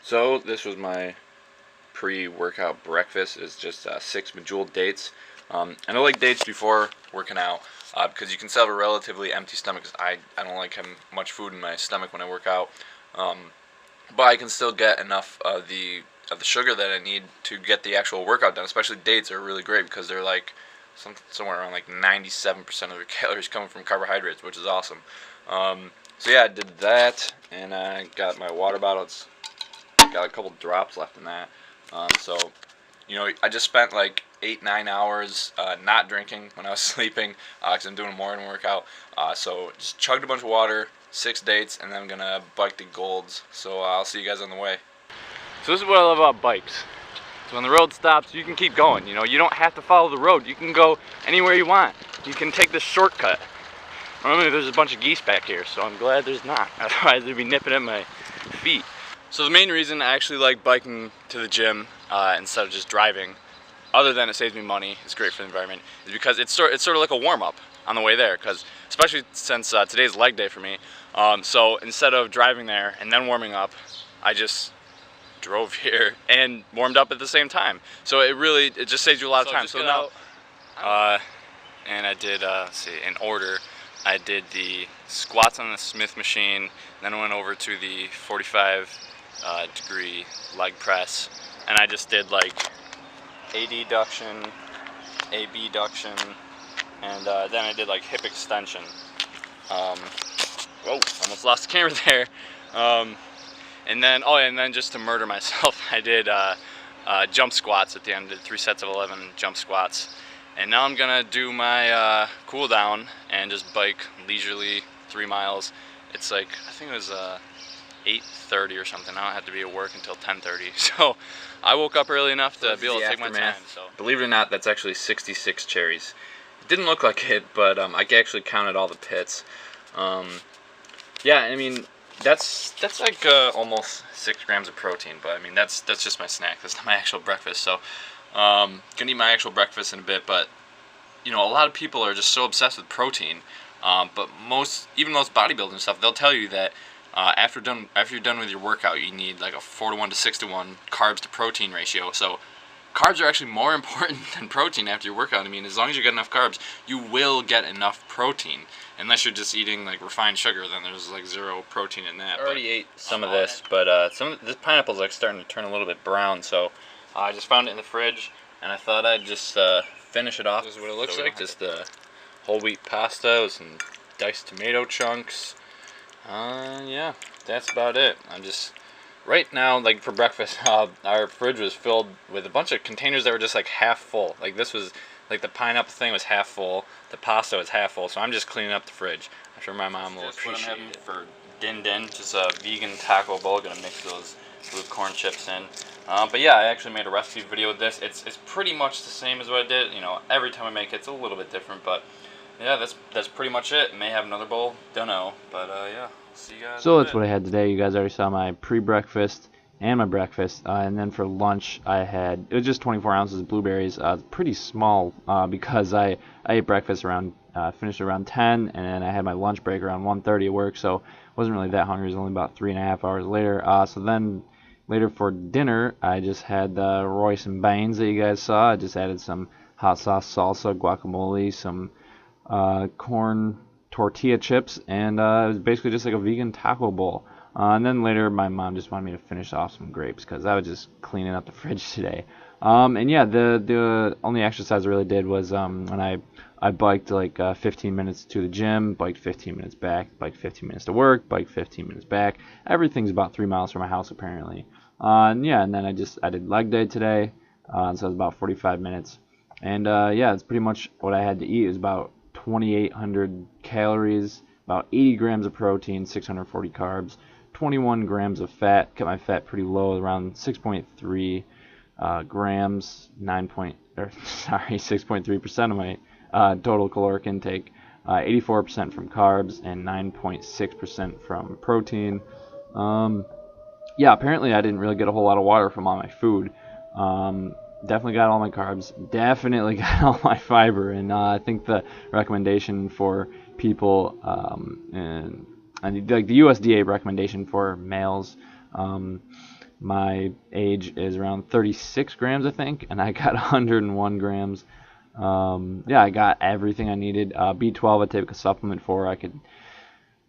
So this was my pre-workout breakfast. Is just 6 medjool dates. And I like dates before working out because you can still have a relatively empty stomach. Cause I don't like having much food in my stomach when I work out, but I can still get enough of the sugar that I need to get the actual workout done. Especially dates are really great because they're like somewhere around like 97% of their calories coming from carbohydrates, which is awesome. So yeah, I did that, and I got my water bottle. It's got a couple drops left in that. So, I just spent like 8-9 hours not drinking when I was sleeping because I'm doing a morning workout. So just chugged a bunch of water, 6 dates, and then I'm gonna bike the Golds. So I'll see you guys on the way. So this is what I love about bikes. So when the road stops, you can keep going. You don't have to follow the road. You can go anywhere you want. You can take this shortcut. Normally there's a bunch of geese back here, so I'm glad there's not. Otherwise they'd be nipping at my feet. So the main reason I actually like biking to the gym instead of just driving, other than it saves me money, it's great for the environment, is because it's sort of like a warm-up on the way there. Because especially since today's leg day for me, so instead of driving there and then warming up, I just drove here and warmed up at the same time. So it just saves you a lot of time. So now, and I did let's see, in order. I did the squats on the Smith machine, then went over to the 45-degree leg press, and I just did like ADduction, ABduction, and then I did like hip extension. Whoa, almost lost the camera there. And then just to murder myself, I did jump squats at the end. I did 3 sets of 11 jump squats. And now I'm gonna do my cool down and just bike leisurely 3 miles. It's like, I think it was 8:30 or something. I don't have to be at work until 10:30. So I woke up early enough to be able to take my time. So believe it or not, that's actually 66 cherries. It didn't look like it, but I actually counted all the pits. Yeah, I mean, that's like almost 6 grams of protein, but I mean that's just my snack. That's not my actual breakfast. So gonna eat my actual breakfast in a bit, but a lot of people are just so obsessed with protein. But even most bodybuilding stuff, they'll tell you that after you're done with your workout, you need like a 4-to-1 to 6-to-1 carbs to protein ratio. So carbs are actually more important than protein after your workout. I mean, as long as you get enough carbs, you will get enough protein. Unless you're just eating like refined sugar, then there's like 0 protein in that. I already ate some of this, but this pineapple's like starting to turn a little bit brown. So I just found it in the fridge, and I thought I'd just finish it off. This is what it looks like. Just whole wheat pasta with some diced tomato chunks. Yeah, that's about it. I'm just right now, like for breakfast, our fridge was filled with a bunch of containers that were just like half full. Like this was like the pineapple thing was half full, the pasta was half full. So I'm just cleaning up the fridge. I'm sure my mom will appreciate it. For din din, just a vegan taco bowl. Gonna mix those blue corn chips in. But yeah, I actually made a recipe video with this. It's pretty much the same as what I did. Every time I make it, it's a little bit different, but yeah, that's pretty much it. May have another bowl, don't know, but yeah, see you guys. So that's what I had today. You guys already saw my pre-breakfast and my breakfast, and then for lunch it was just 24 ounces of blueberries. Pretty small because I ate breakfast finished around 10, and then I had my lunch break around 1:30 at work, so wasn't really that hungry. It was only about 3.5 hours later. So then later for dinner, I just had the Royce and beans that you guys saw. I just added some hot sauce, salsa, guacamole, some corn tortilla chips, and it was basically just like a vegan taco bowl. And then later my mom just wanted me to finish off some grapes because I was just cleaning up the fridge today. And yeah, the only exercise I really did was when I biked like 15 minutes to the gym, biked 15 minutes back, biked 15 minutes to work, biked 15 minutes back. Everything's about 3 miles from my house apparently. And yeah, and then I did leg day today, so it was about 45 minutes. And yeah, it's pretty much what I had to eat. It was about 2,800 calories, about 80 grams of protein, 640 carbs, 21 grams of fat. Kept my fat pretty low, around 6.3 grams, 6.3% of my total caloric intake, 84% from carbs, and 9.6% from protein. Yeah, apparently I didn't really get a whole lot of water from all my food. Definitely got all my carbs, definitely got all my fiber, and I think the recommendation for people, and like the USDA recommendation for males, my age is around 36 grams, I think, and I got 101 grams. Yeah, I got everything I needed. B12 I take a supplement for. I could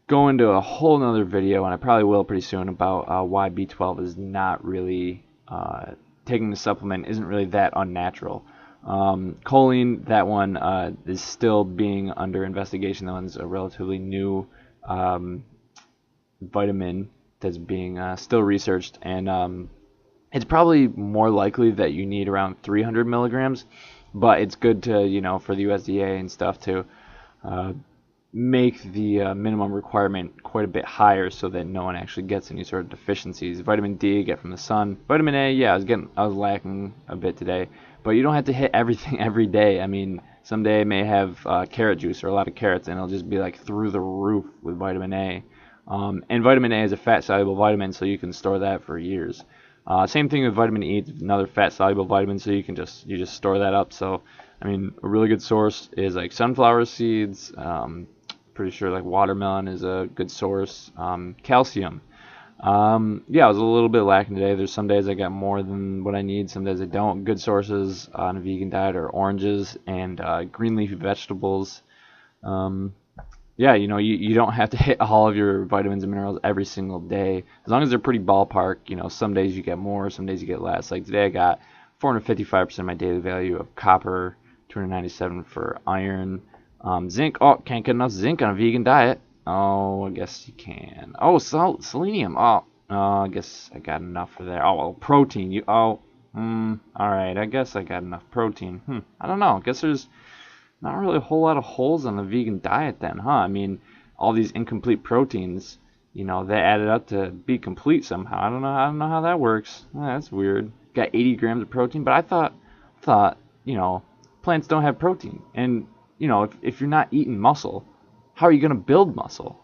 go into a whole nother video, and I probably will pretty soon, about why B12 is not really, taking the supplement isn't really that unnatural. Choline, that one is still being under investigation. That one's a relatively new vitamin that's being still researched, and it's probably more likely that you need around 300 milligrams, but it's good to, for the USDA and stuff, to make the minimum requirement quite a bit higher so that no one actually gets any sort of deficiencies. Vitamin D I get from the sun. Vitamin A, yeah, I was lacking a bit today, but you don't have to hit everything every day. I mean, some day I may have carrot juice or a lot of carrots, and it'll just be like through the roof with vitamin A. And vitamin A is a fat-soluble vitamin, so you can store that for years. Same thing with vitamin E, another fat-soluble vitamin, so you just store that up. So, I mean, a really good source is like sunflower seeds. Pretty sure like watermelon is a good source. Calcium. Yeah, I was a little bit lacking today. There's some days I got more than what I need, some days I don't. Good sources on a vegan diet are oranges and green leafy vegetables. Yeah, you don't have to hit all of your vitamins and minerals every single day. As long as they're pretty ballpark, some days you get more, some days you get less. Like today I got 455% of my daily value of copper, 297 for iron, zinc. Oh, can't get enough zinc on a vegan diet. Oh, I guess you can. Oh, selenium. Oh, I guess I got enough for there. Oh, well, protein. All right. I guess I got enough protein. I don't know. I guess there's not really a whole lot of holes on the vegan diet then, huh? I mean, all these incomplete proteins, they added up to be complete somehow. I don't know how that works. That's weird. Got 80 grams of protein, but I thought, plants don't have protein. And, if you're not eating muscle, how are you going to build muscle?